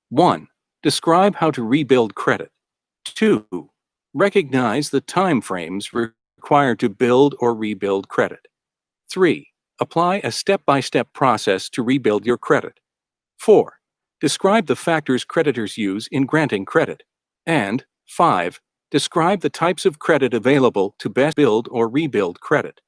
1. Describe how to rebuild credit. 2. Recognize the time frames required to build or rebuild credit. 3. Apply a step-by-step process to rebuild your credit. 4. Describe the factors creditors use in granting credit. And 5. Describe the types of credit available to best build or rebuild credit.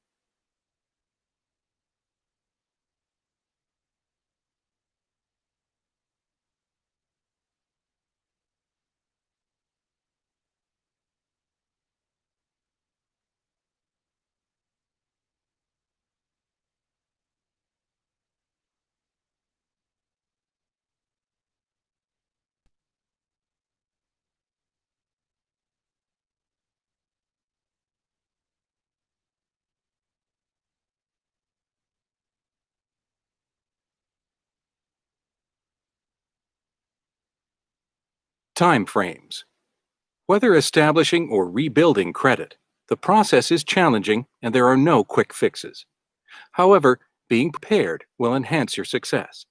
Time frames. Whether establishing or rebuilding credit, the process is challenging and there are no quick fixes. However, being prepared will enhance your success.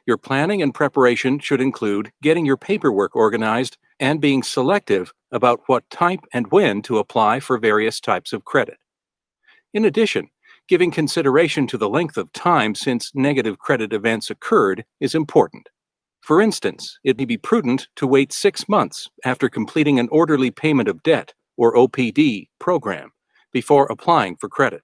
Your planning and preparation should include getting your paperwork organized and being selective about what type and when to apply for various types of credit. In addition, giving consideration to the length of time since negative credit events occurred is important. For instance, it may be prudent to wait 6 months after completing an orderly payment of debt or OPD program before applying for credit.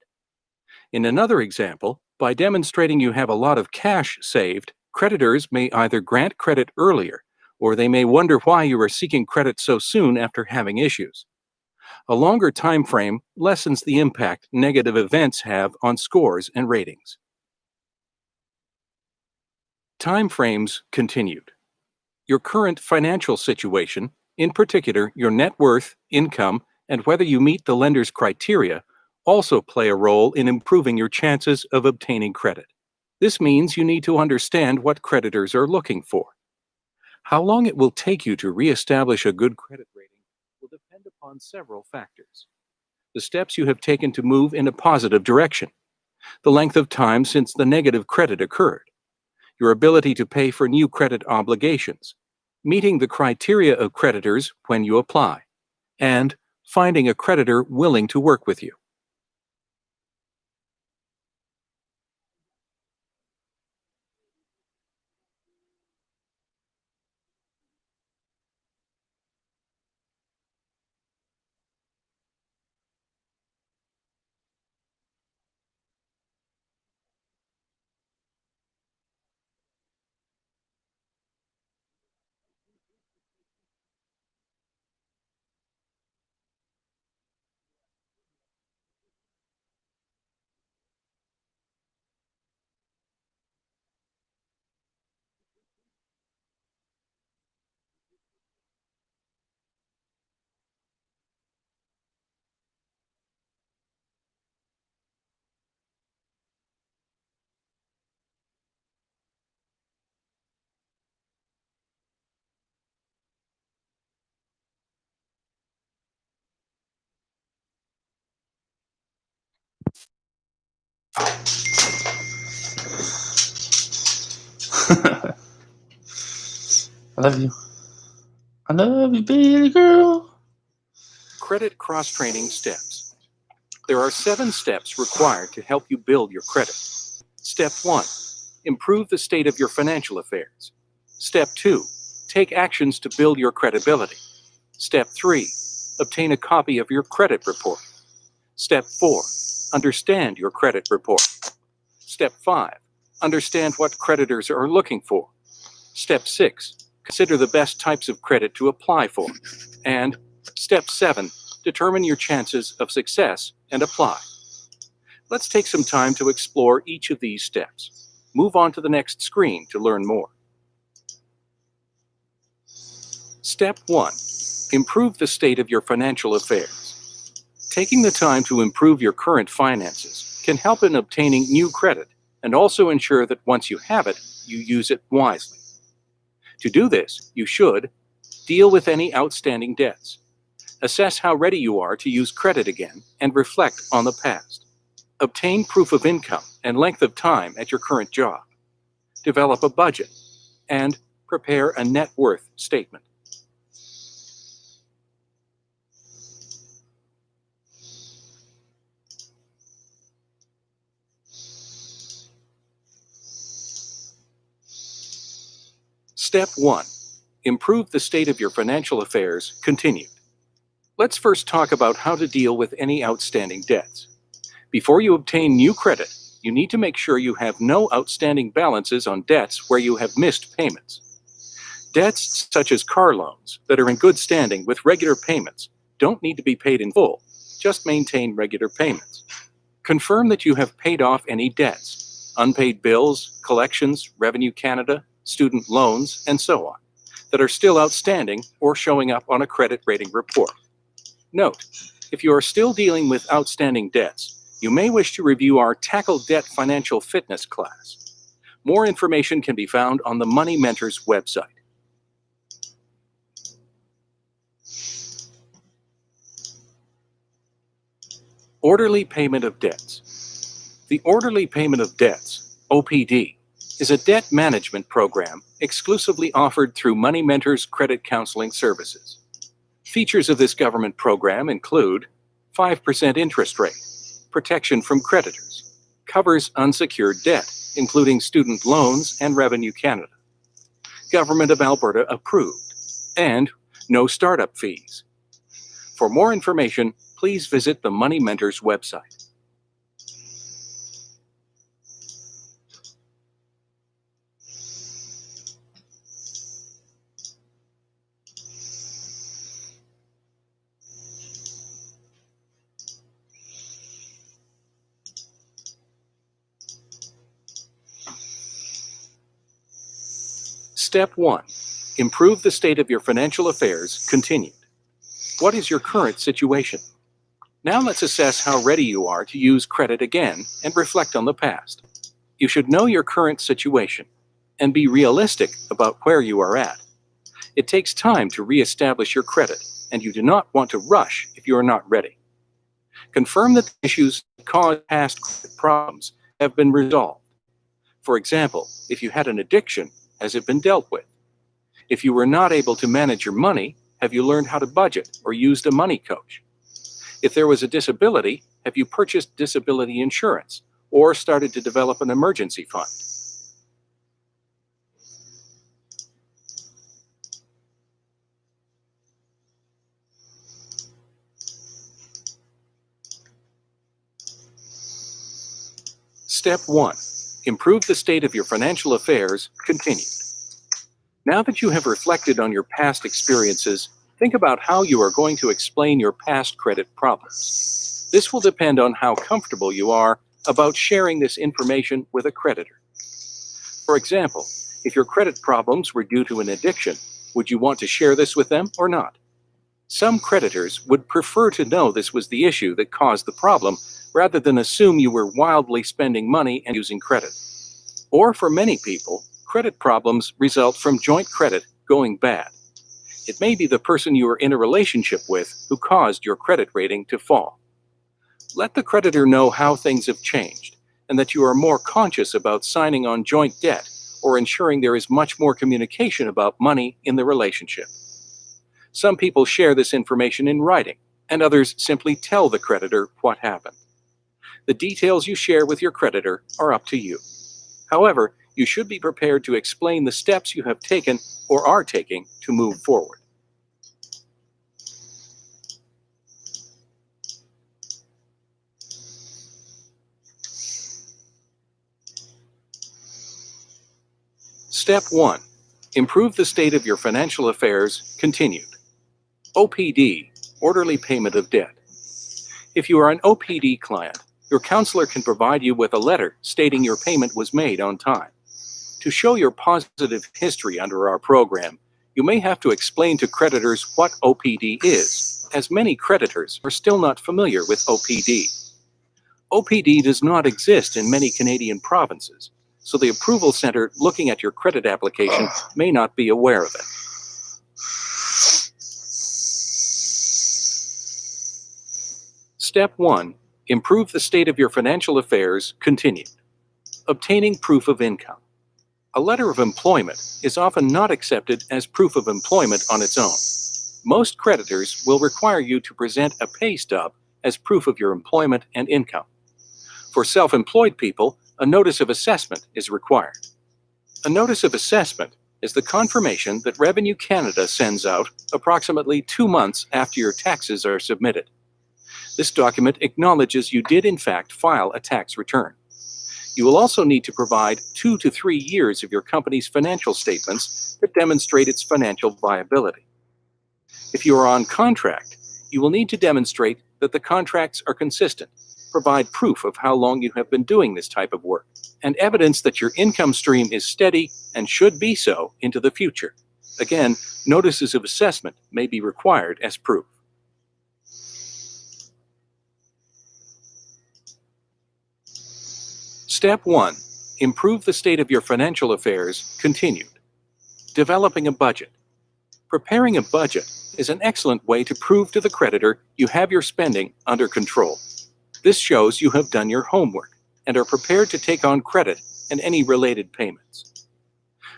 In another example, by demonstrating you have a lot of cash saved, creditors may either grant credit earlier or they may wonder why you are seeking credit so soon after having issues. A longer time frame lessens the impact negative events have on scores and ratings. Time frames continued. Your current financial situation, in particular your net worth, income, and whether you meet the lender's criteria, also play a role in improving your chances of obtaining credit. This means you need to understand what creditors are looking for. How long it will take you to reestablish a good credit rating will depend upon several factors. The steps you have taken to move in a positive direction, the length of time since the negative credit occurred, your ability to pay for new credit obligations, meeting the criteria of creditors when you apply, and finding a creditor willing to work with you. I love you. I love you, baby girl. Credit cross-training steps. There are 7 steps required to help you build your credit. Step 1. Improve the state of your financial affairs. Step 2. Take actions to build your credibility. Step 3. Obtain a copy of your credit report. Step 4. Understand your credit report. Step 5. Understand what creditors are looking for. Step 6. Consider the best types of credit to apply for. And Step 7. Determine your chances of success and apply. Let's take some time to explore each of these steps. Move on to the next screen to learn more. Step 1. Improve the state of your financial affairs. Taking the time to improve your current finances can help in obtaining new credit and also ensure that once you have it, you use it wisely. To do this, you should deal with any outstanding debts. Assess how ready you are to use credit again and reflect on the past. Obtain proof of income and length of time at your current job. Develop a budget and Prepare a net worth statement. Step 1. Improve the state of your financial affairs continued. Let's first talk about how to deal with any outstanding debts. Before you obtain new credit, you need to make sure you have no outstanding balances on debts where you have missed payments. Debts such as car loans that are in good standing with regular payments don't need to be paid in full, just maintain regular payments. Confirm that you have paid off any debts, unpaid bills, collections, Revenue Canada, student loans, and so on, that are still outstanding or showing up on a credit rating report. Note, if you are still dealing with outstanding debts, you may wish to review our Tackle Debt Financial Fitness class. More information can be found on the Money Mentors website. Orderly payment of debts. The Orderly Payment of Debts, OPD, is a debt management program exclusively offered through Money Mentors Credit Counseling Services. Features of this government program include 5% interest rate, protection from creditors, covers unsecured debt, including student loans and Revenue Canada, Government of Alberta approved, and no startup fees. For more information, please visit the Money Mentors website. Step 1. Improve the state of your financial affairs continued. What is your current situation? Now let's assess how ready you are to use credit again and reflect on the past. You should know your current situation and be realistic about where you are at. It takes time to re-establish your credit, and you do not want to rush if you are not ready. Confirm that the issues that caused past credit problems have been resolved. For example, if you had an addiction, has it been dealt with? If you were not able to manage your money, have you learned how to budget or used a money coach? If there was a disability, have you purchased disability insurance or started to develop an emergency fund? Step 1. Improve the state of your financial affairs continued. Now that you have reflected on your past experiences, think about how you are going to explain your past credit problems. This will depend on how comfortable you are about sharing this information with a creditor. For example, if your credit problems were due to an addiction, would you want to share this with them or not? Some creditors would prefer to know this was the issue that caused the problem rather than assume you were wildly spending money and using credit. Or for many people, credit problems result from joint credit going bad. It may be the person you are in a relationship with who caused your credit rating to fall. Let the creditor know how things have changed and that you are more conscious about signing on joint debt or ensuring there is much more communication about money in the relationship. Some people share this information in writing, and others simply tell the creditor what happened. The details you share with your creditor are up to you. However, you should be prepared to explain the steps you have taken or are taking to move forward. Step 1. Improve the state of your financial affairs continued. OPD, Orderly Payment of Debt. If you are an OPD client, your counselor can provide you with a letter stating your payment was made on time. To show your positive history under our program, you may have to explain to creditors what OPD is, as many creditors are still not familiar with OPD. OPD does not exist in many Canadian provinces, so the approval center looking at your credit application may not be aware of it. Step 1. Improve the state of your financial affairs continued. Obtaining proof of income. A letter of employment is often not accepted as proof of employment on its own. Most creditors will require you to present a pay stub as proof of your employment and income. For self-employed people, a notice of assessment is required. A notice of assessment is the confirmation that Revenue Canada sends out approximately 2 months after your taxes are submitted. This document acknowledges you did in fact file a tax return. You will also need to provide 2 to 3 years of your company's financial statements that demonstrate its financial viability. If you are on contract, you will need to demonstrate that the contracts are consistent, provide proof of how long you have been doing this type of work, and evidence that your income stream is steady and should be so into the future. Again, notices of assessment may be required as proof. Step 1. Improve the state of your financial affairs continued. Developing a budget. Preparing a budget is an excellent way to prove to the creditor you have your spending under control. This shows you have done your homework and are prepared to take on credit and any related payments.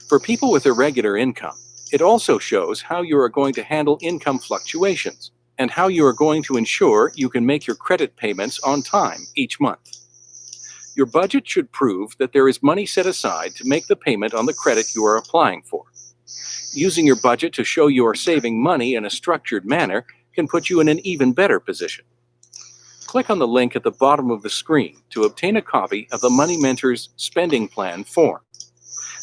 For people with irregular income, it also shows how you are going to handle income fluctuations and how you are going to ensure you can make your credit payments on time each month. Your budget should prove that there is money set aside to make the payment on the credit you are applying for. Using your budget to show you are saving money in a structured manner can put you in an even better position. Click on the link at the bottom of the screen to obtain a copy of the Money Mentor's Spending Plan form.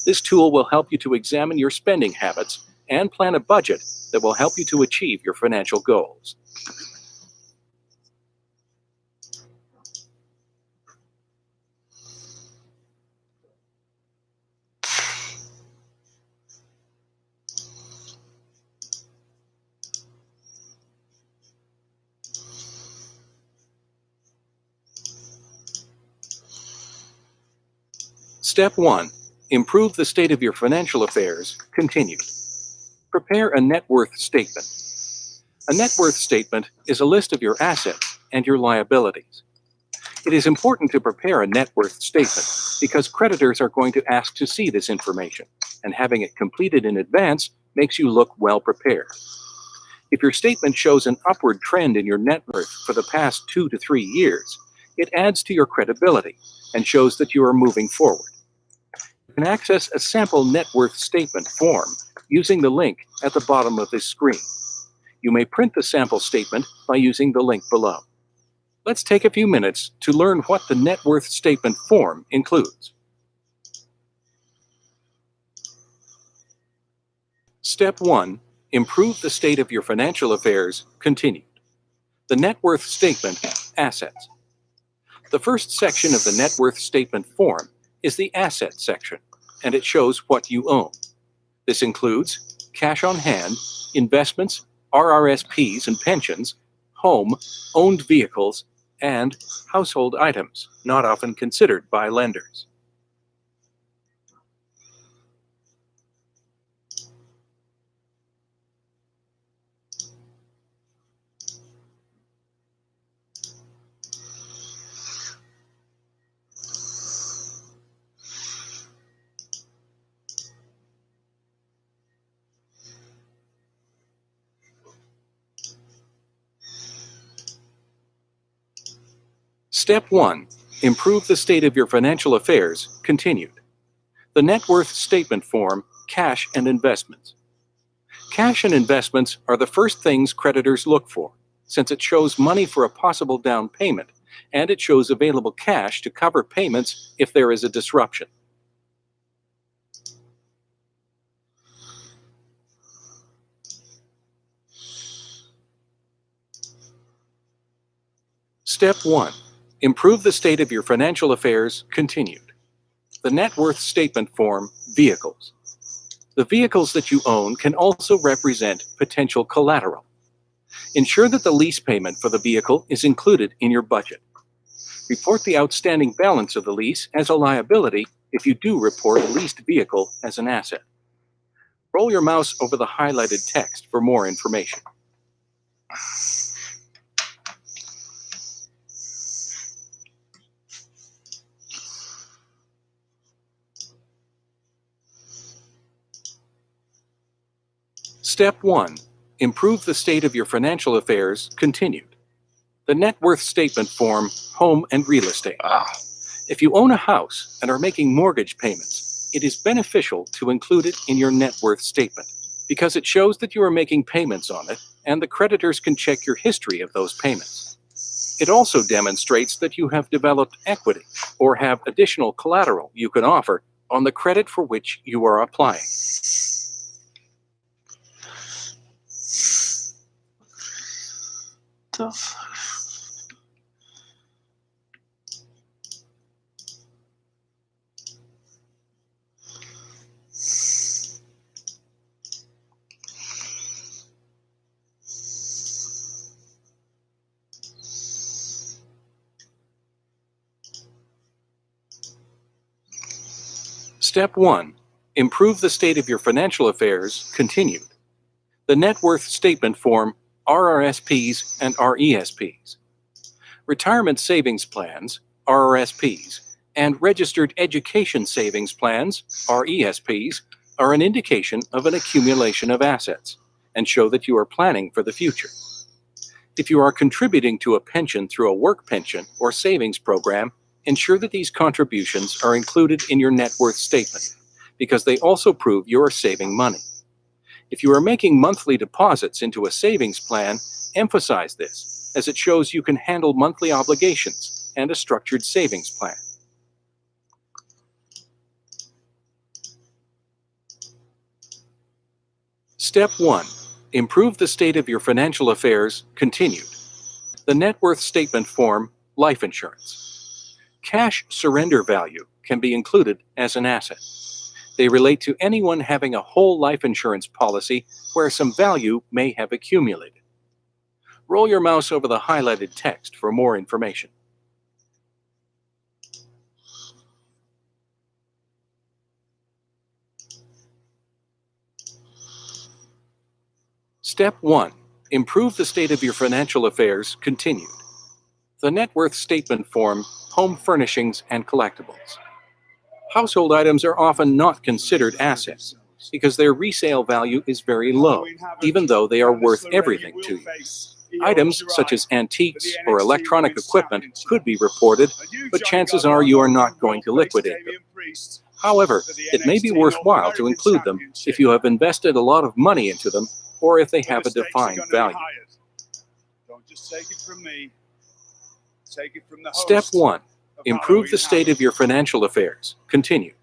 This tool will help you to examine your spending habits and plan a budget that will help you to achieve your financial goals. Step 1. Improve the state of your financial affairs continued. Prepare a net worth statement. A net worth statement is a list of your assets and your liabilities. It is important to prepare a net worth statement because creditors are going to ask to see this information, and having it completed in advance makes you look well prepared. If your statement shows an upward trend in your net worth for the past 2 to 3 years, it adds to your credibility and shows that you are moving forward. You can access a sample net worth statement form using the link at the bottom of this screen. You may print the sample statement by using the link below. Let's take a few minutes to learn what the net worth statement form includes. Step 1. Improve the state of your financial affairs continued. The net worth statement, assets. The first section of the net worth statement form is the assets section, and it shows what you own. This includes cash on hand, investments, RRSPs and pensions, home, owned vehicles, and household items not often considered by lenders. Step 1. Improve the state of your financial affairs continued. The net worth statement form, cash and investments. Cash and investments are the first things creditors look for, since it shows money for a possible down payment, and it shows available cash to cover payments if there is a disruption. Step 1. Improve the state of your financial affairs continued. The net worth statement form, vehicles. The vehicles that you own can also represent potential collateral. Ensure that the lease payment for the vehicle is included in your budget. Report the outstanding balance of the lease as a liability if you do report a leased vehicle as an asset. Roll your mouse over the highlighted text for more information. Step 1. Improve the state of your financial affairs continued. The net worth statement form, home and real estate. If you own a house and are making mortgage payments, it is beneficial to include it in your net worth statement because it shows that you are making payments on it and the creditors can check your history of those payments. It also demonstrates that you have developed equity or have additional collateral you can offer on the credit for which you are applying. The fuck? Step 1. Improve the state of your financial affairs continued. The net worth statement form, RRSPs and RESPs. Retirement savings plans, RRSPs, and registered education savings plans, RESPs, are an indication of an accumulation of assets and show that you are planning for the future. If you are contributing to a pension through a work pension or savings program, ensure that these contributions are included in your net worth statement because they also prove you are saving money. If you are making monthly deposits into a savings plan, emphasize this as it shows you can handle monthly obligations and a structured savings plan. Step 1. Improve the state of your financial affairs continued. The net worth statement form, life insurance. Cash surrender value can be included as an asset. They relate to anyone having a whole life insurance policy where some value may have accumulated. Roll your mouse over the highlighted text for more information. Step 1. Improve the state of your financial affairs continued. The net worth statement form, home furnishings and collectibles. Household items are often not considered assets because their resale value is very low, even though they are worth everything to you. Items such as antiques or electronic equipment could be reported, but chances are you are not going to liquidate them. However, it may be worthwhile to include them if you have invested a lot of money into them or if they have a defined value. Don't just take it from me. Take it from the host. Step 1. Improve the state of your financial affairs. Continue.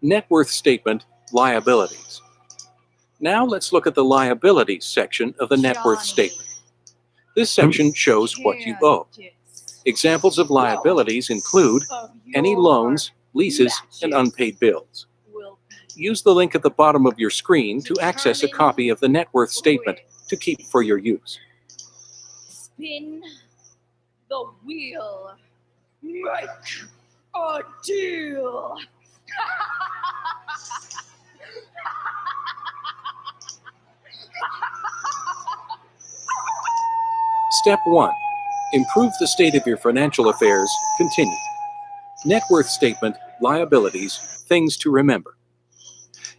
Net worth statement, liabilities. Now let's look at the liabilities section of the net worth statement. This section shows what you owe. Examples of liabilities include any loans, leases, and unpaid bills. Use the link at the bottom of your screen to access a copy of the net worth statement to keep for your use. Spin the wheel. Make a deal. Step 1. Improve the state of your financial affairs. Continue. Net worth statement, liabilities, things to remember.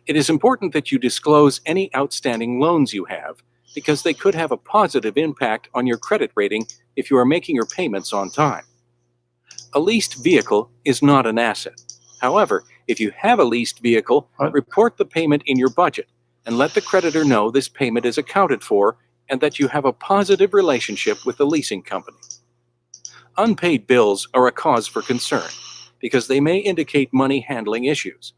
It is important that you disclose any outstanding loans you have because they could have a positive impact on your credit rating if you are making your payments on time. A leased vehicle is not an asset. However, if you have a leased vehicle, report the payment in your budget and let the creditor know this payment is accounted for and that you have a positive relationship with the leasing company. Unpaid bills are a cause for concern because they may indicate money handling issues.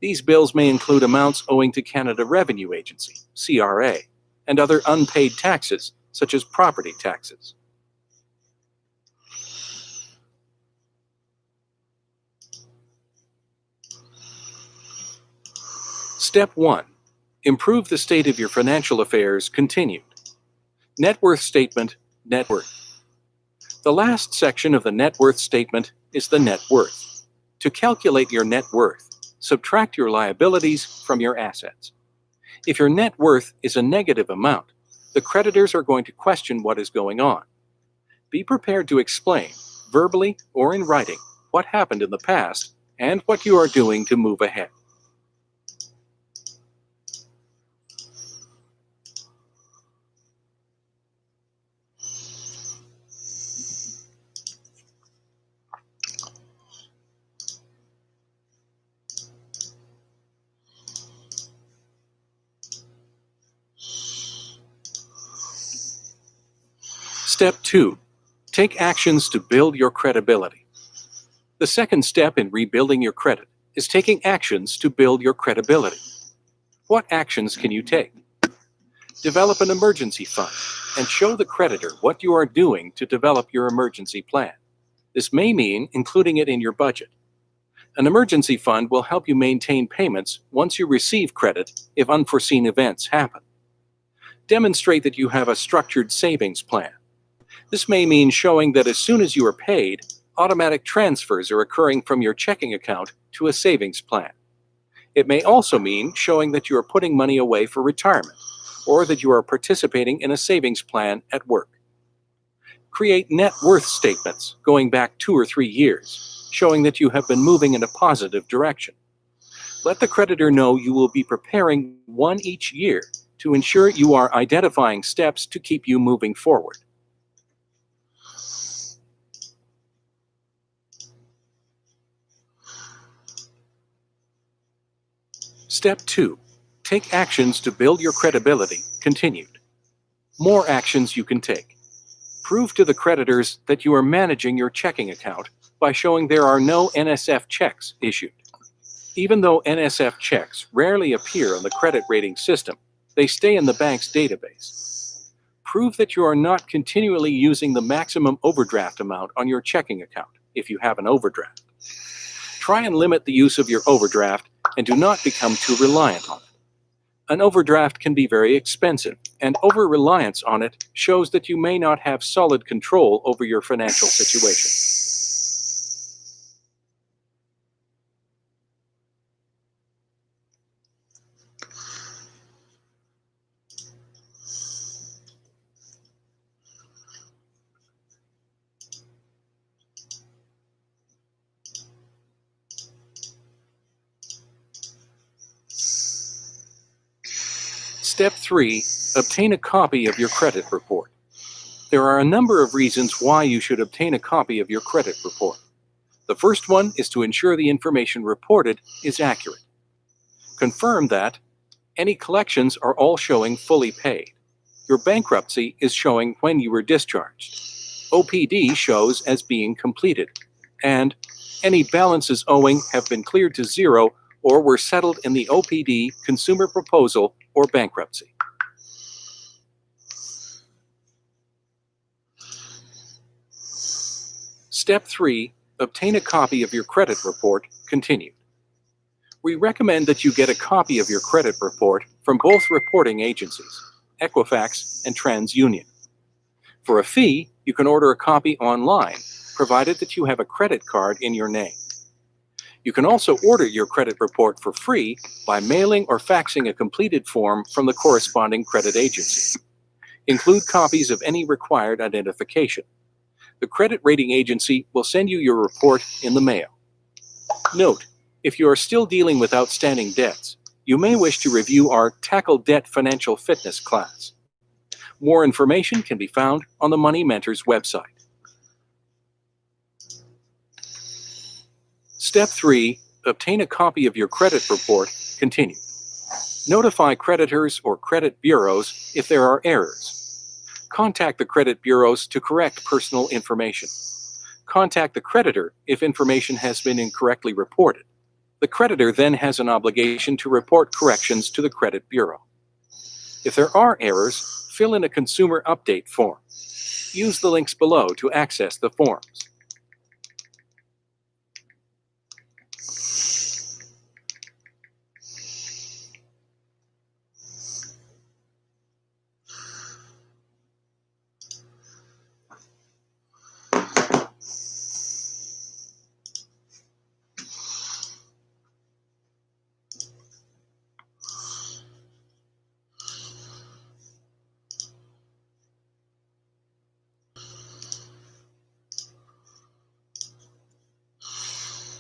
These bills may include amounts owing to Canada Revenue Agency, CRA, and other unpaid taxes, such as property taxes. Step 1. Improve the state of your financial affairs. Continued. Net worth statement, net worth. The last section of the net worth statement is the net worth. To calculate your net worth, subtract your liabilities from your assets. If your net worth is a negative amount, the creditors are going to question what is going on. Be prepared to explain, verbally or in writing, what happened in the past and what you are doing to move ahead. Step 2. Take actions to build your credibility. The second step in rebuilding your credit is taking actions to build your credibility. What actions can you take? Develop an emergency fund and show the creditor what you are doing to develop your emergency plan. This may mean including it in your budget. An emergency fund will help you maintain payments once you receive credit if unforeseen events happen. Demonstrate that you have a structured savings plan. This may mean showing that as soon as you are paid, automatic transfers are occurring from your checking account to a savings plan. It may also mean showing that you are putting money away for retirement, or that you are participating in a savings plan at work. Create net worth statements going back 2 or 3 years, showing that you have been moving in a positive direction. Let the creditor know you will be preparing one each year to ensure you are identifying steps to keep you moving forward. Step 2. Take actions to build your credibility. Continued. More actions you can take. Prove to the creditors that you are managing your checking account by showing there are no NSF checks issued. Even though NSF checks rarely appear on the credit rating system, they stay in the bank's database. Prove that you are not continually using the maximum overdraft amount on your checking account if you have an overdraft. Try and limit the use of your overdraft and do not become too reliant on it. An overdraft can be very expensive, and over-reliance on it shows that you may not have solid control over your financial situation. Step 3. Obtain a copy of your credit report. There are a number of reasons why you should obtain a copy of your credit report. The first one is to ensure the information reported is accurate. Confirm that any collections are all showing fully paid. Your bankruptcy is showing when you were discharged. OPD shows as being completed. And any balances owing have been cleared to zero or were settled in the OPD consumer proposal or bankruptcy. Step 3. Obtain a copy of your credit report. Continued. We recommend that you get a copy of your credit report from both reporting agencies, Equifax and TransUnion. For a fee, you can order a copy online, provided that you have a credit card in your name. You can also order your credit report for free by mailing or faxing a completed form from the corresponding credit agency. Include copies of any required identification. The credit rating agency will send you your report in the mail. Note, if you are still dealing with outstanding debts, you may wish to review our Tackle Debt Financial Fitness class. More information can be found on the Money Mentors website. Step 3. Obtain a copy of your credit report. Continue. Notify creditors or credit bureaus if there are errors. Contact the credit bureaus to correct personal information. Contact the creditor if information has been incorrectly reported. The creditor then has an obligation to report corrections to the credit bureau. If there are errors, fill in a consumer update form. Use the links below to access the forms.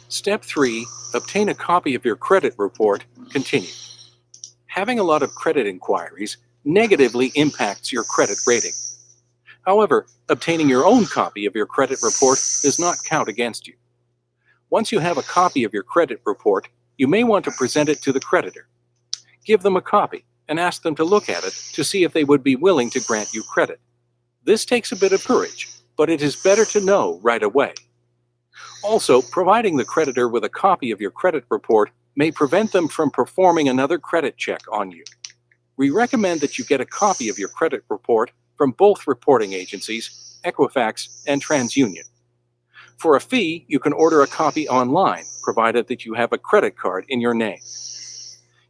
Step 3. Obtain a copy of your credit report. Continue. Having a lot of credit inquiries negatively impacts your credit rating. However, obtaining your own copy of your credit report does not count against you. Once you have a copy of your credit report, you may want to present it to the creditor. Give them a copy and ask them to look at it to see if they would be willing to grant you credit. This takes a bit of courage, but it is better to know right away. Also, providing the creditor with a copy of your credit report may prevent them from performing another credit check on you. We recommend that you get a copy of your credit report from both reporting agencies, Equifax and TransUnion. For a fee, you can order a copy online, provided that you have a credit card in your name.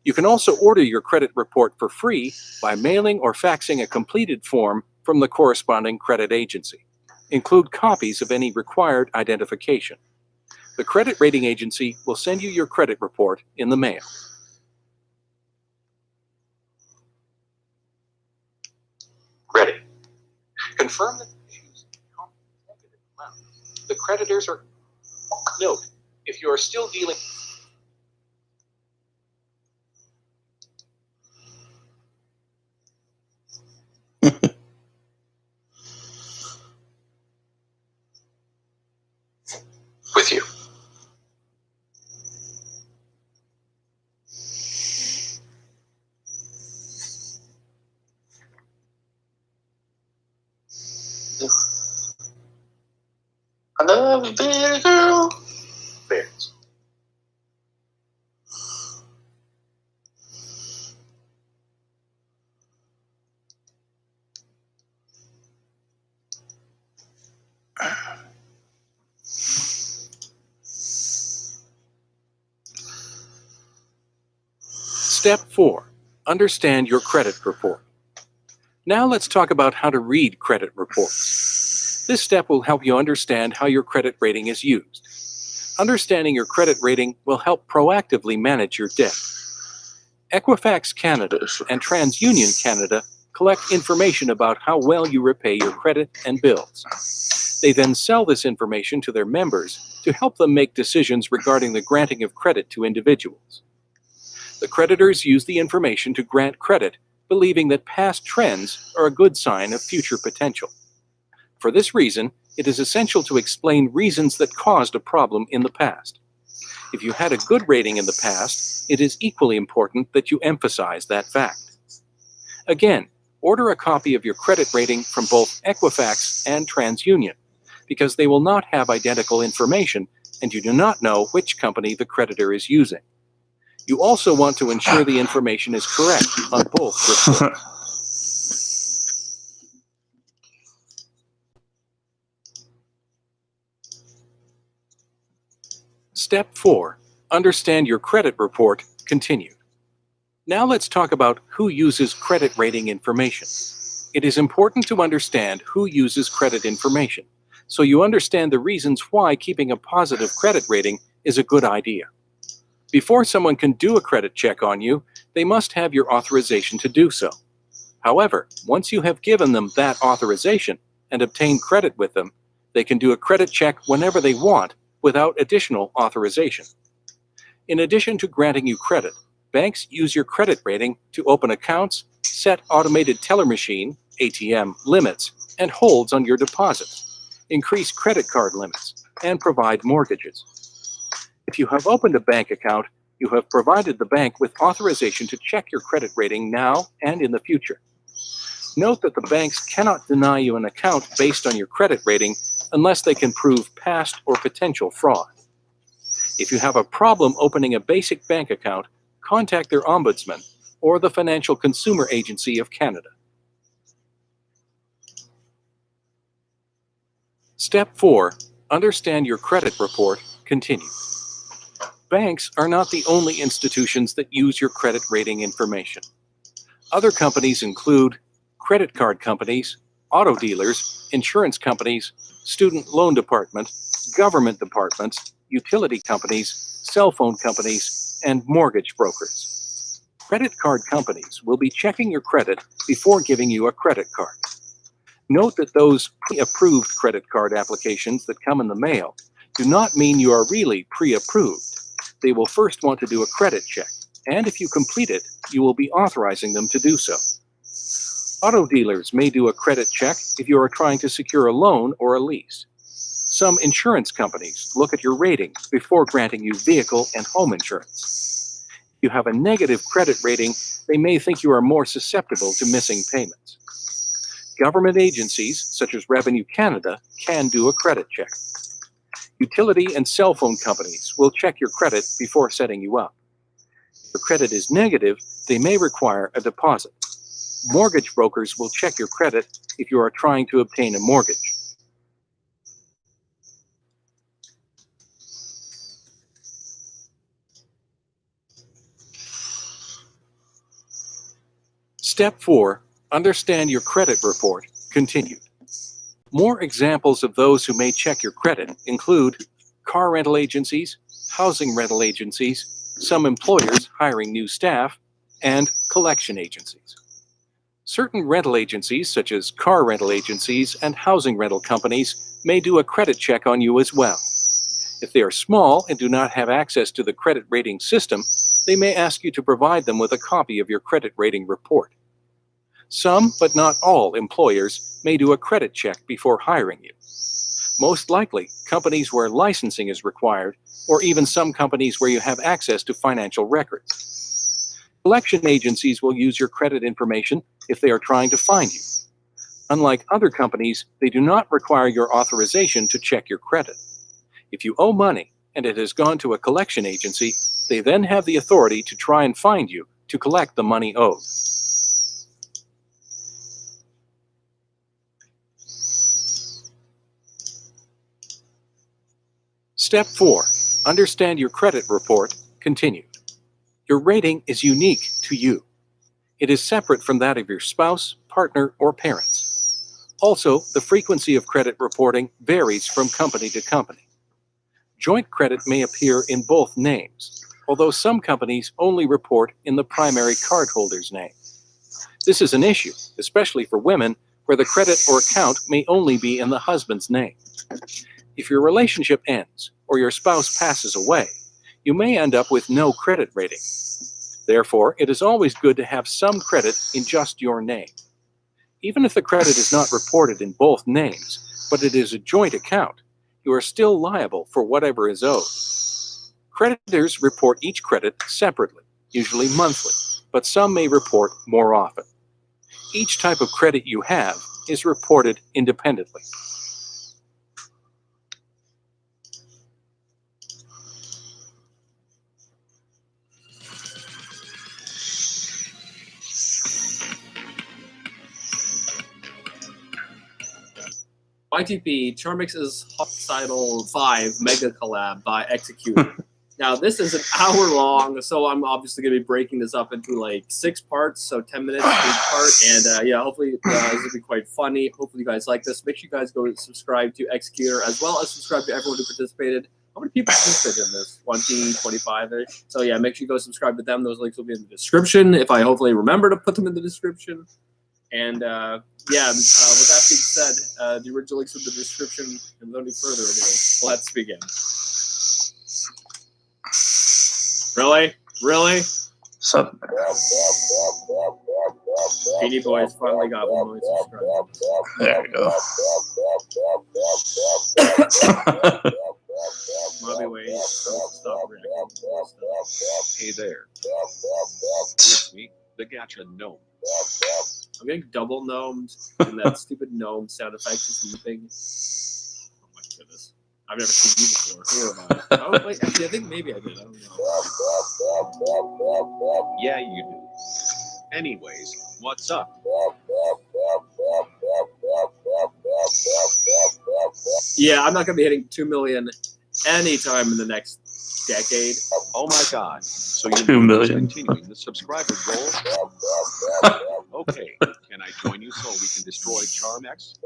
You can also order your credit report for free by mailing or faxing a completed form from the corresponding credit agency. Include copies of any required identification. The credit rating agency will send you your credit report in the mail. Ready. Confirm that you choose a negative amount. The creditors are... Note, if you are still dealing... with you. I love you, baby girl. Bears. Step 4. Understand your credit report. Now let's talk about how to read credit reports. This step will help you understand how your credit rating is used. Understanding your credit rating will help proactively manage your debt. Equifax Canada and TransUnion Canada collect information about how well you repay your credit and bills. They then sell this information to their members to help them make decisions regarding the granting of credit to individuals. The creditors use the information to grant credit, believing that past trends are a good sign of future potential. For this reason, it is essential to explain reasons that caused a problem in the past. If you had a good rating in the past, it is equally important that you emphasize that fact. Again, order a copy of your credit rating from both Equifax and TransUnion, because they will not have identical information and you do not know which company the creditor is using. You also want to ensure the information is correct on both reports. Step 4. Understand your credit report continued. Now let's talk about who uses credit rating information. It is important to understand who uses credit information, so you understand the reasons why keeping a positive credit rating is a good idea. Before someone can do a credit check on you, they must have your authorization to do so. However, once you have given them that authorization and obtained credit with them, they can do a credit check whenever they want without additional authorization. In addition to granting you credit, banks use your credit rating to open accounts, set automated teller machine (ATM) limits and holds on your deposits, increase credit card limits, and provide mortgages. If you have opened a bank account, you have provided the bank with authorization to check your credit rating now and in the future. Note that the banks cannot deny you an account based on your credit rating unless they can prove past or potential fraud. If you have a problem opening a basic bank account, contact their ombudsman or the Financial Consumer Agency of Canada. Step 4. Understand your credit report continued. Banks are not the only institutions that use your credit rating information. Other companies include credit card companies, auto dealers, insurance companies, student loan department, government departments, utility companies, cell phone companies, and mortgage brokers. Credit card companies will be checking your credit before giving you a credit card. Note that those pre-approved credit card applications that come in the mail do not mean you are really pre-approved. They will first want to do a credit check, and if you complete it, you will be authorizing them to do so. Auto dealers may do a credit check if you are trying to secure a loan or a lease. Some insurance companies look at your rating before granting you vehicle and home insurance. If you have a negative credit rating, they may think you are more susceptible to missing payments. Government agencies, such as Revenue Canada, can do a credit check. Utility and cell phone companies will check your credit before setting you up. If your credit is negative, they may require a deposit. Mortgage brokers will check your credit if you are trying to obtain a mortgage. Step 4. Understand your credit report. Continued. More examples of those who may check your credit include car rental agencies, housing rental agencies, some employers hiring new staff, and collection agencies. Certain rental agencies, such as car rental agencies and housing rental companies, may do a credit check on you as well. If they are small and do not have access to the credit rating system, they may ask you to provide them with a copy of your credit rating report. Some, but not all, employers may do a credit check before hiring you. Most likely, companies where licensing is required, or even some companies where you have access to financial records. Collection agencies will use your credit information if they are trying to find you. Unlike other companies, they do not require your authorization to check your credit. If you owe money and it has gone to a collection agency, they then have the authority to try and find you to collect the money owed. Step 4. Understand your credit report. Continued. Your rating is unique to you. It is separate from that of your spouse, partner, or parents. Also, the frequency of credit reporting varies from company to company. Joint credit may appear in both names, although some companies only report in the primary cardholder's name. This is an issue, especially for women, where the credit or account may only be in the husband's name. If your relationship ends or your spouse passes away, you may end up with no credit rating. Therefore, it is always good to have some credit in just your name. Even if the credit is not reported in both names, but it is a joint account, you are still liable for whatever is owed. Creditors report each credit separately, usually monthly, but some may report more often. Each type of credit you have is reported independently. YTP, Charmix's Homicidal 5 Mega Collab by Executor. Now, this is an hour long, so I'm obviously going to be breaking this up into like 6 parts, so 10 minutes each part. And yeah, hopefully this will be quite funny. Hopefully you guys like this. Make sure you guys go and subscribe to Executor, as well as subscribe to everyone who participated. How many people participated in this? 20, 25-ish? So yeah, make sure you go subscribe to them. Those links will be in the description, if I hopefully remember to put them in the description. And yeah, with that being said, the original links in the description. And without any further ado, let's begin. Really? Really? So, Beanie Boys finally got 1 million subscribers. there we go. Bobby Wade, stop reacting. Hey there. It's me, the Gacha Gnome. I'm getting double gnomed, and that stupid gnome sound effect is looping. Oh my goodness. I've never seen you before. Hear about it. Oh, wait, actually, I think maybe I did. I don't know. Yeah, you do. Anyways, what's up? Yeah, I'm not going to be hitting 2 million anytime in the next decade. Oh my god. So you're 2 million. continuing the subscriber goal? Okay, can I join you so we can destroy Charmex?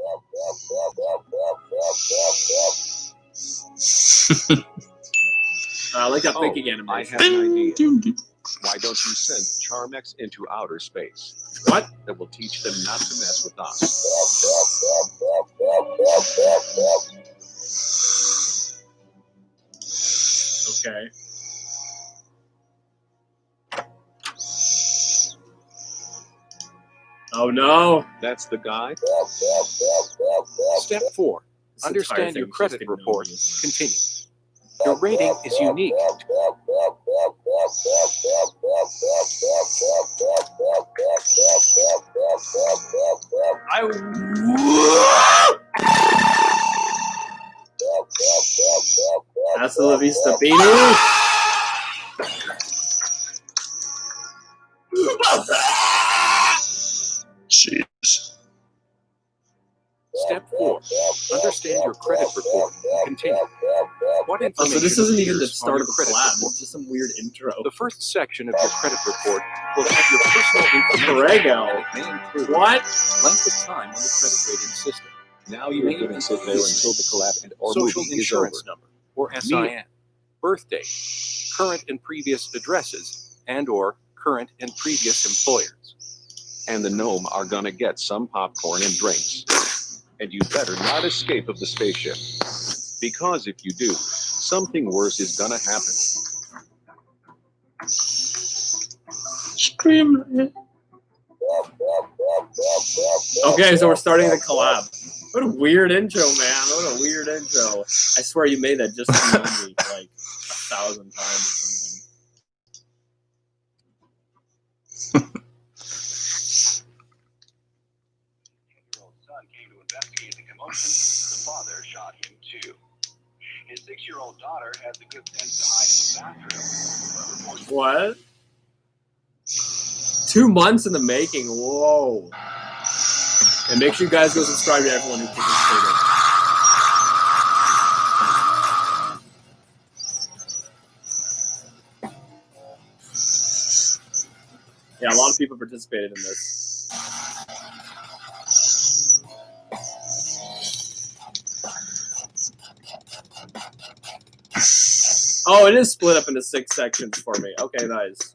I like that Oh, thinking I animation. have an idea. Why don't you send Charmex into outer space? What? That will teach them not to mess with us. Okay. Oh no! That's the guy? Step 4. This Understand entire your thing's credit just report. ignoring me. Continue. Your rating is unique. I Hasta la vista, baby. Jeez. Step 4. Understand your credit report. Continue. What Oh, information so this isn't even the appears on start your of the credit collab. report? It's just some weird intro. The first section of your credit report will have your personal information. Prego. It may include What? length of time on the credit rating system, Now you're going to sit there until the collab and or social movie is over. insurance number, or SIN, birth date, current and previous addresses, and/or current and previous employers. And the gnome are gonna get some popcorn and drinks. And you better not escape of the spaceship. Because if you do, something worse is gonna happen. Streamlit. Okay, so we're starting the collab. What a weird intro, man. What a weird intro. I swear you made that just to know me like 1,000 times or something. Son came to investigate the commotion. The father shot him too. His 6-year-old daughter had the good sense to hide in the bathroom. What? 2 months in the making. Whoa. And make sure you guys go subscribe to everyone who participated. Yeah, a lot of people participated in this. Oh, it is split up into 6 sections for me. Okay, nice.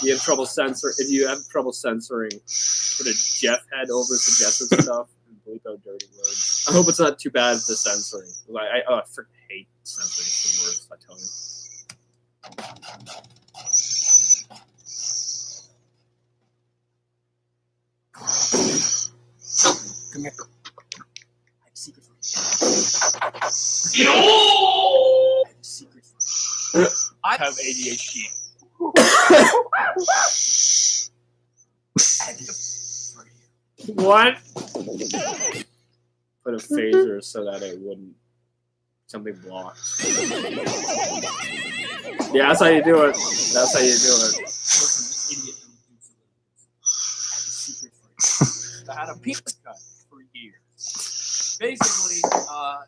You have trouble if you have trouble censoring, put a Jeff head over suggested stuff and bleep out dirty words. I hope it's not too bad for censoring. I freaking hate censoring some words, I tell you. Come here. I have a secret for you. I have a secret for you. I have ADHD. What? Put a phaser so that it wouldn't something blocked. Yeah, that's how you do it. That's how you do it. I had a penis cut for years. Basically,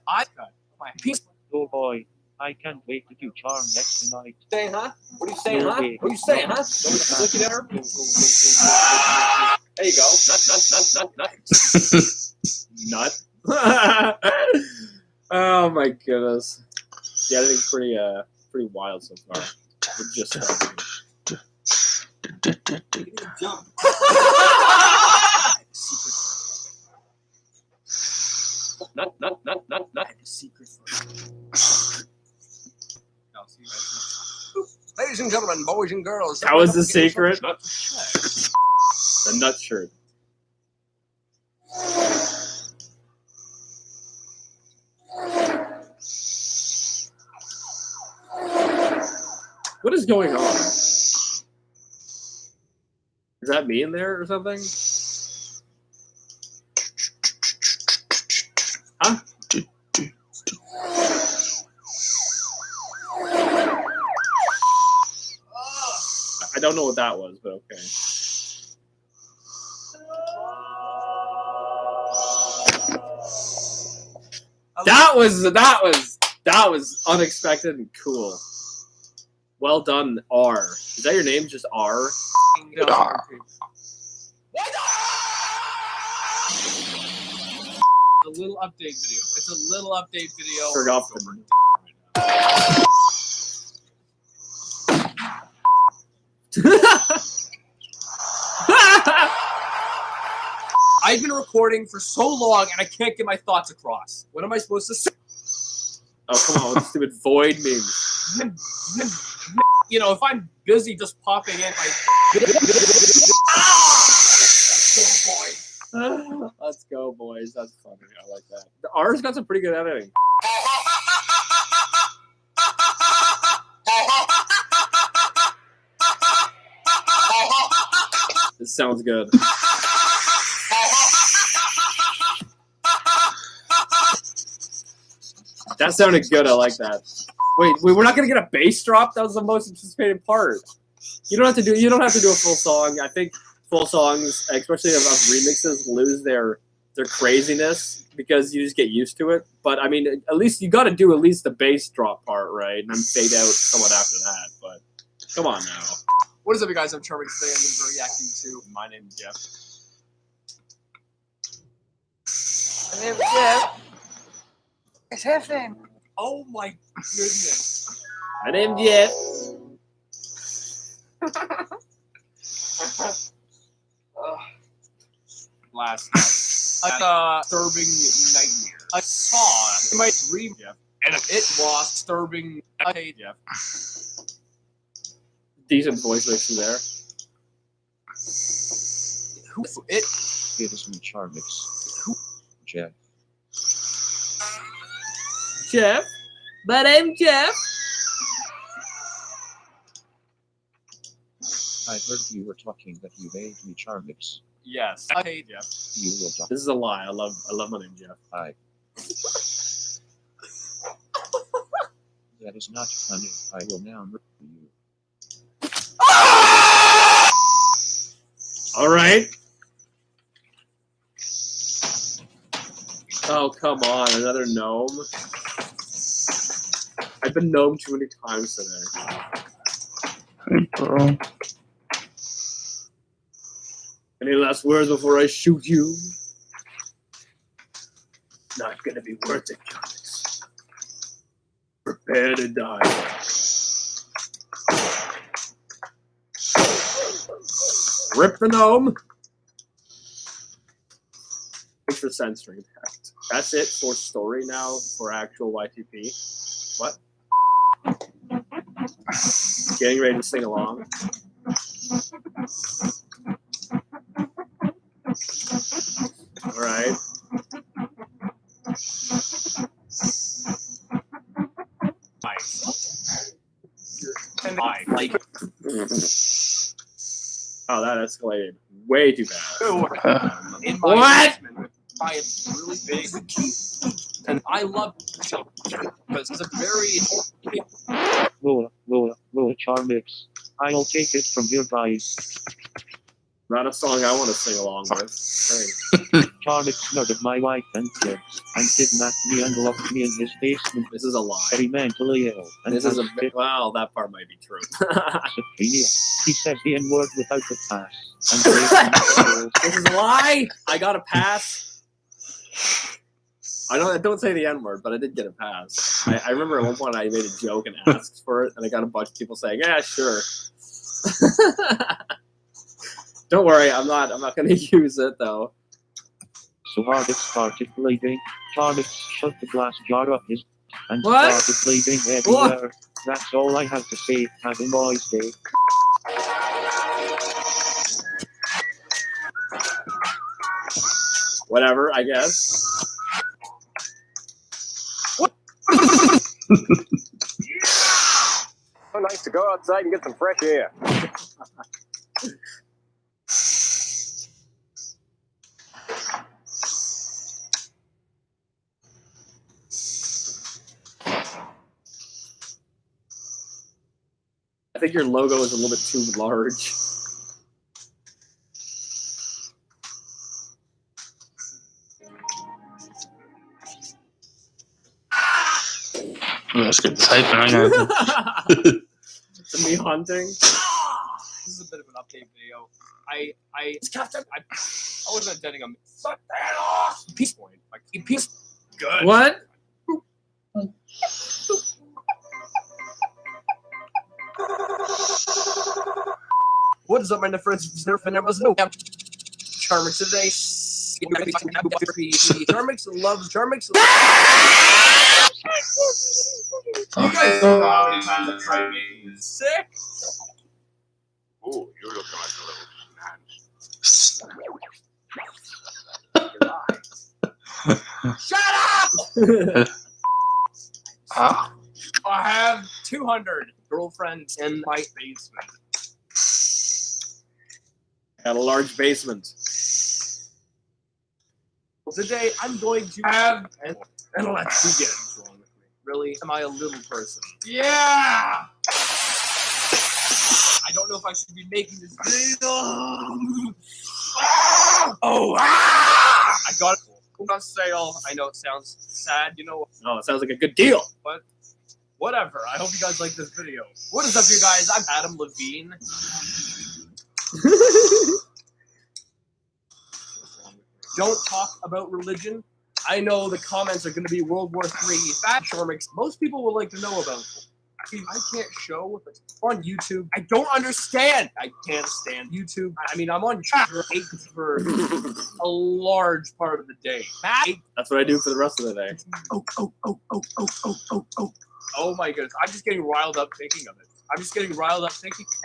I cut my penis. Oh boy, I can't wait to do Charm next tonight. Saying, huh? What are you saying, huh? What are you saying, huh? Looking at her. There you go. Nut. Oh my goodness. The editing's pretty wild so far. We're just starting. Jump. Nut. I have a secret for you. I'll see you guys next time. Ladies and gentlemen, boys and girls. That was the secret. The nut shirt. What is going on? Is that me in there or something? Huh? I don't know what that was, but okay. That was unexpected and cool. Well done, R. Is that your name? Just R? A little update video. It's a little update video. Forgot. I've been recording for so long and I can't get my thoughts across. What am I supposed to say? Oh, come on, with stupid void memes. You know, if I'm busy just popping in my. Let's go, boys. That's funny. I like that. The R's got some pretty good editing. This sounds good. That sounded good. I like that. Wait, we're not gonna get a bass drop. That was the most anticipated part. You don't have to do a full song. I think full songs, especially of remixes, lose their craziness because you just get used to it. But I mean, at least you got to do at least the bass drop part, right? And then fade out somewhat after that. But come on now. What is up, you guys? I'm Charmix today. I'm going to be reacting to. My name's Jeff. My name's Jeff. It's happening. Oh my goodness. My name's Jeff. Last night, a disturbing nightmare. I saw my dream, Jeff, and it was disturbing. Hey, Jeff. Decent voice mixing there. Who's it? It is me, Charmix. Jeff. Jeff. My name's Jeff. I heard you were talking that you made me Charmix. Yes. Hey, Jeff. You will die. This is a lie. I love my name, Jeff. That is not funny. I will now murder you. All right. Oh, come on. Another gnome. I've been gnomed too many times today. Hey, bro. Any last words before I shoot you? Not gonna be worth it, Jarvis. Prepare to die. Rip the gnome. Thanks for censoring that. That's it for story now for actual YTP. What? Getting ready to sing along. All right. Oh, that escalated way too fast. In my What? basement, I am really big, and I love because it's a very. Lola, Charmix. I'll take it from here, guys. Not a song I want to sing along with. Hey, Charmix murdered my wife and kids, and kidnapped me and locked me in his basement. this is a lie. Very mentally ill. And This is a has well. That part might be true. schizophrenia. He said the N-word without the pass. And raped me. This is a lie. I got a pass. I don't say the N word, but I did get a pass. I remember at one point I made a joke and asked for it, and I got a bunch of people saying, "Yeah, sure." Don't worry, I'm not going to use it though. So Harvick started bleeding. Charmix shut the glass jar up his and What? started bleeding everywhere. That's all I have to say. Have a nice day. Whatever, I guess. So nice to go outside and get some fresh air. I think your logo is a little bit too large. That's good typing. I got To me hunting. This is a bit of an update video. I wasn't intending on suck that off. Peace point. Like peace. Good. What? What is up, my friends? Nerf and was no Charmix today. Charmix loves Charmix. You guys know how many times I tried making this sick. Ooh, you're looking like a little Shut up! Ah, I have 200 girlfriends in my basement. Got a large basement. Today I'm going to have and let's begin. What's wrong with me? Really? Am I a little person? Yeah! I don't know if I should be making this video. Oh, I got it on sale. I know it sounds sad, you know. Oh, it sounds like a good deal. But whatever. I hope you guys like this video. What is up, you guys? I'm Adam Levine. Don't talk about religion. I know the comments are going to be World War III. Fat Charmix. Most people would like to know about it. I can't show it's on YouTube. I don't understand. I can't stand YouTube. I mean, I'm on YouTube for a large part of the day. That's what I do for the rest of the day. Oh my goodness. I'm just getting riled up thinking of it.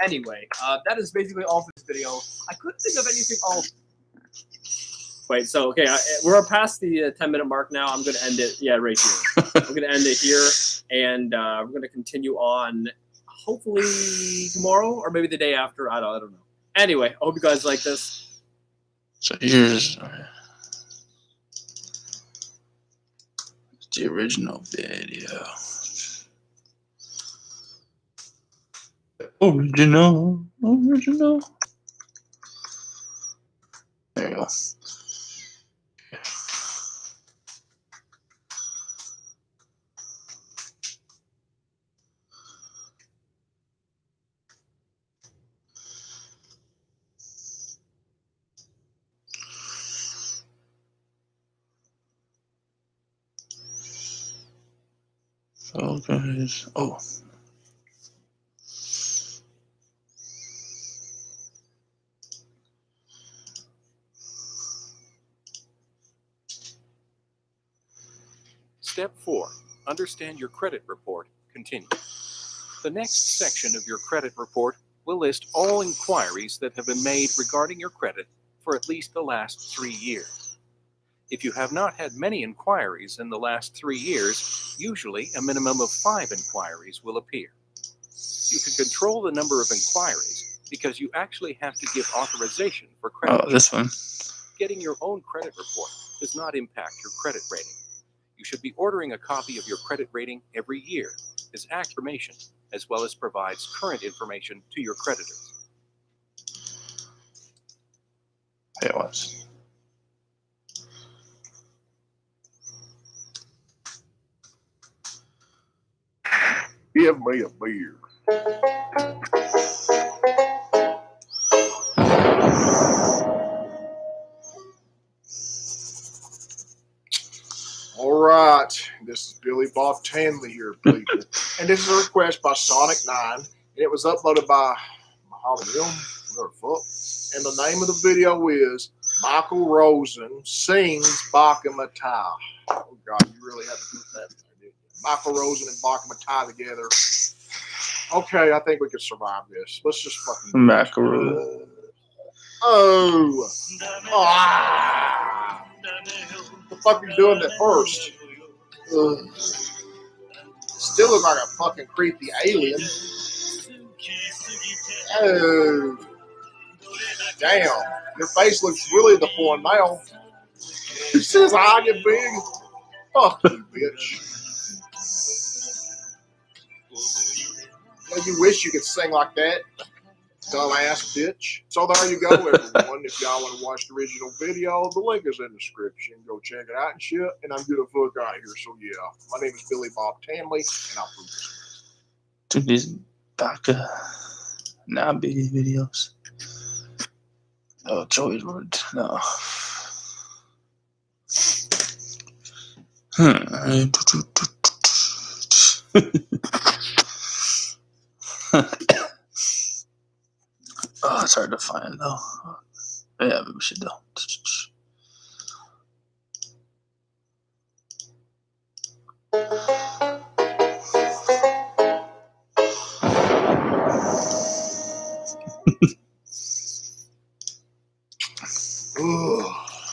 Anyway, that is basically all for this video. I couldn't think of anything else. Wait, so, okay, we're past the 10-minute mark now. I'm going to end it, right here. I'm going to end it here, and we're going to continue on hopefully tomorrow or maybe the day after. I don't know. Anyway, I hope you guys like this. So here's the original video. Original. There you go. So guys, Step 4. Understand your credit report. Continue. The next section of your credit report will list all inquiries that have been made regarding your credit for at least the last 3 years. If you have not had many inquiries in the last 3 years, usually a minimum of 5 inquiries will appear. You can control the number of inquiries because you actually have to give authorization for credit. this one. Getting your own credit report does not impact your credit rating. You should be ordering a copy of your credit rating every year as affirmation, as well as provides current information to your creditors. It was. Give me a beer. All right, this is Billy Bob Tanley here, people. And this is a request by Sonic9, and it was uploaded by Muhammad Ilm, whatever the fuck. And the name of the video is Michael Rosen Sings Baka Matai. Oh, God, you really had to put that in there, didn't you? Michael Rosen and Baka Matai together. Okay, I think we can survive this. Let's just fucking... Macaroon. Oh! Ah! What the fuck are you doing that first? Ugh. Still look like a fucking creepy alien. Oh. Damn. Your face looks really deformed now. This is I get big. Fuck you, bitch. Yeah, you wish you could sing like that. Dumbass bitch. So there you go, everyone. If y'all want to watch the original video, the link is in the description. Go check it out and shit. And I'm gonna fuck out of here. So yeah, my name is Billy Bob Tanley, and I'll prove this. To these Baka Nabi videos. Oh, Joey's word. No. Oh, it's hard to find though. Yeah, maybe we should do.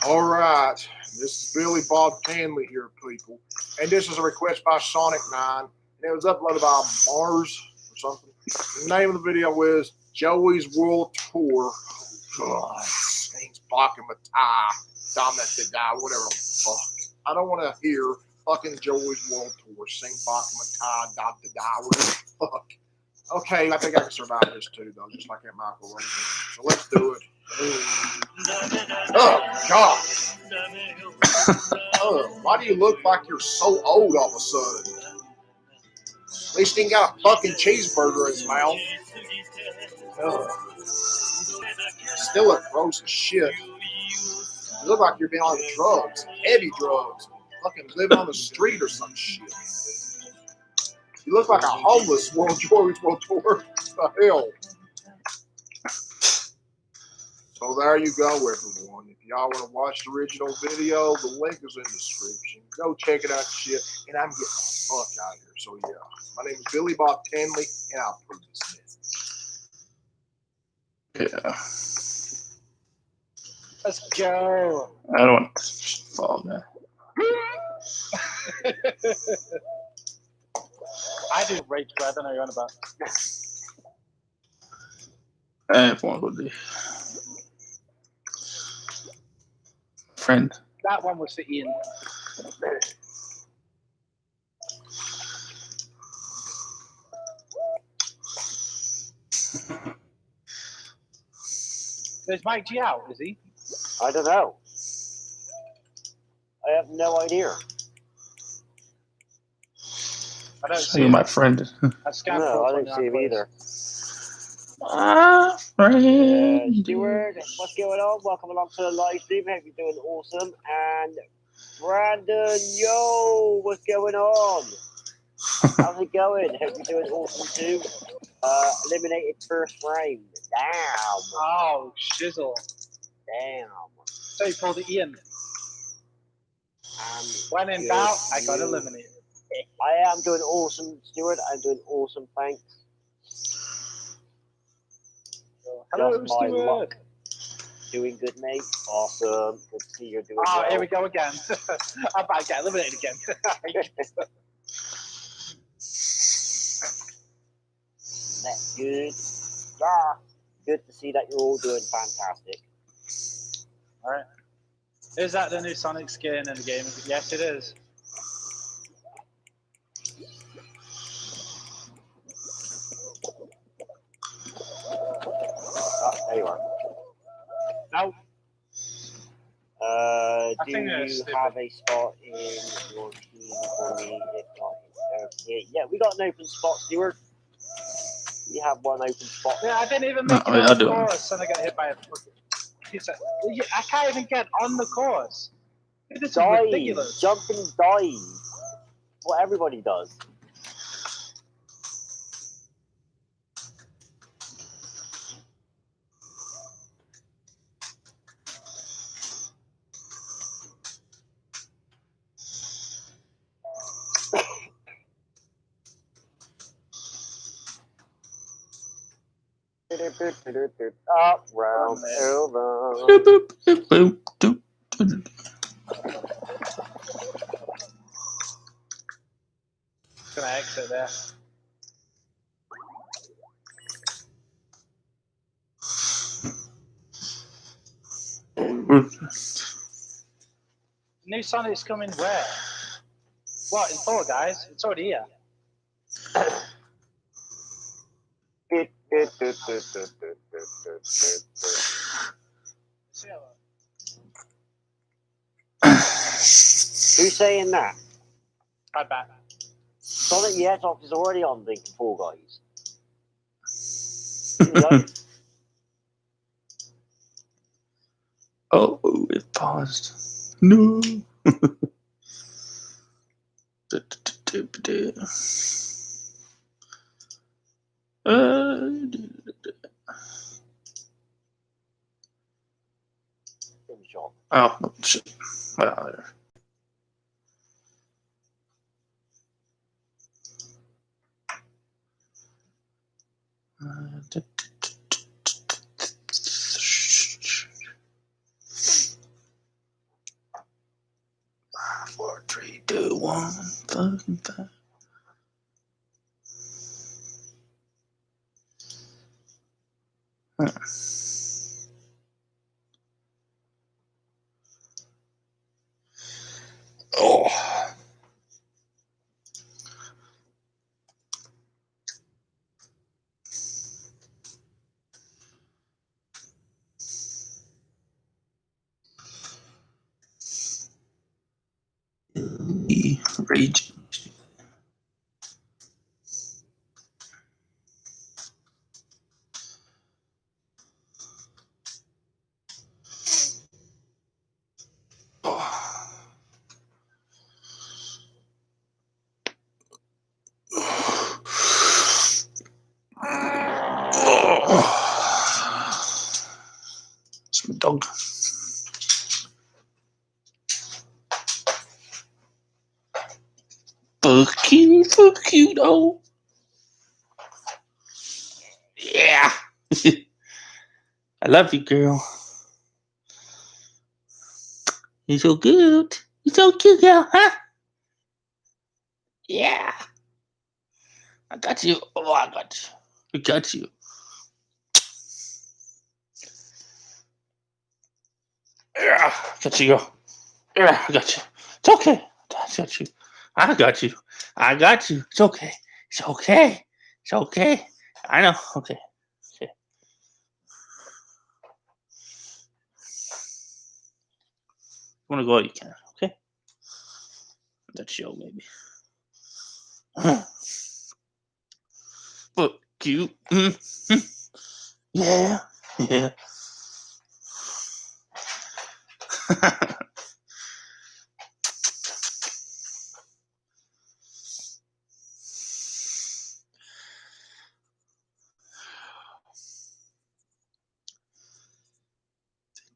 All right, this is Billy Bob Tanley here, people, and this is a request by Sonic9, and it was uploaded by Mars or something. The name of the video is Joey's World Tour. Oh, God, things Baka Matai, Dom that big guy, whatever the fuck. I don't want to hear fucking Joey's World Tour. Sing Bakhmatai, da da da, whatever the fuck. Okay, I think I can survive this too, though, just like that Michael Rosen. So let's do it. Oh, God. Why do you look like you're so old all of a sudden? At least he ain't got a fucking cheeseburger in his mouth. Ugh. Still look gross as shit. You look like you're being on drugs, heavy drugs. Fucking living on the street or some shit. You look like a homeless Joey's World Tour. What the hell? So there you go, everyone. If y'all want to watch the original video, the link is in the description. Go check it out and shit. And I'm getting the fuck out of here. So yeah, my name is Billy Bob Tanley, and I'll prove this myth. Yeah. Let's go. I don't want to fall now. I do rage quit. I don't know what you're on about. I have one with the friend. That one was for Ian. Is Mike G out, is he? I don't know. I have no idea. I don't See my friend. I scanned No, I don't see him either. Friend. Stuart, what's going on? Welcome along to the live stream. Hope you're doing awesome. And Brandon, yo, what's going on? How's it going? Hope you're doing awesome too. Eliminated first round. Damn. Oh, shizzle. Damn. So you called it Ian. When in doubt, I got eliminated. I am doing awesome, Stuart. I'm doing awesome, thanks. Hello, Just my Stuart. luck. Doing good, mate. Awesome. Good to see you're doing Oh, well. here we go again. I'm about to get eliminated again. That's good. Yeah. Good to see that you're all doing fantastic. Alright. Is that the new Sonic skin in the game? Yes, it is. Oh, there you are. No. Do you have a spot in your team for me? If not, yeah, we got an open spot, Stuart. We have one open spot. Yeah, I didn't even make it yeah, on I the do. course and I got hit by a fucking... I can't even get on the course. This is ridiculous. Jump and dive. What everybody does. Up, round, over. Gonna exit there. New Sonic's coming where? What, in 4, guys? It's already here. Who's saying that? I bet. Sonic the Hedgehog is already on the Fall Guys. Oh, it paused. No. Oh, no, shit. Well, there. Four, three, two, one. Fucking five. Oh. the region. It's my dog. Fuck you, though. Yeah. I love you, girl. You're so good. You're so cute, girl, huh? Yeah. I got you. Oh, I got you. I got you. Yeah, I got you, girl. Yeah, I got you. It's okay. I got you. I got you. I got you. It's okay. It's okay. It's okay. I know. Okay. Okay. You want to go out? You can. Okay. That's you, maybe. Fuck you. Yeah. Yeah.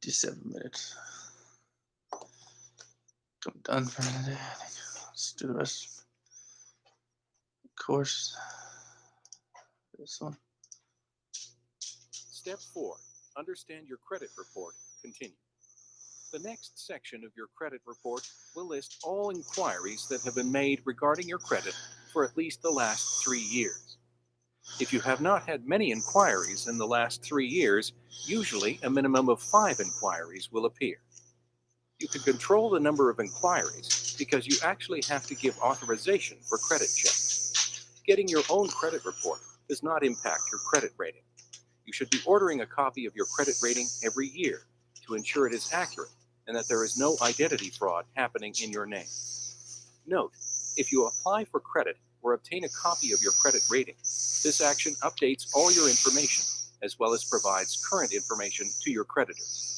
57 minutes. I'm done for today. I think. Let's do the rest. Of course. This one. Step 4. Understand your credit report. Continue. The next section of your credit report will list all inquiries that have been made regarding your credit for at least the last 3 years. If you have not had many inquiries in the last 3 years, usually a minimum of 5 inquiries will appear. You can control the number of inquiries because you actually have to give authorization for credit checks. Getting your own credit report does not impact your credit rating. You should be ordering a copy of your credit rating every year to ensure it is accurate and that there is no identity fraud happening in your name. Note, if you apply for credit or obtain a copy of your credit rating, this action updates all your information as well as provides current information to your creditors.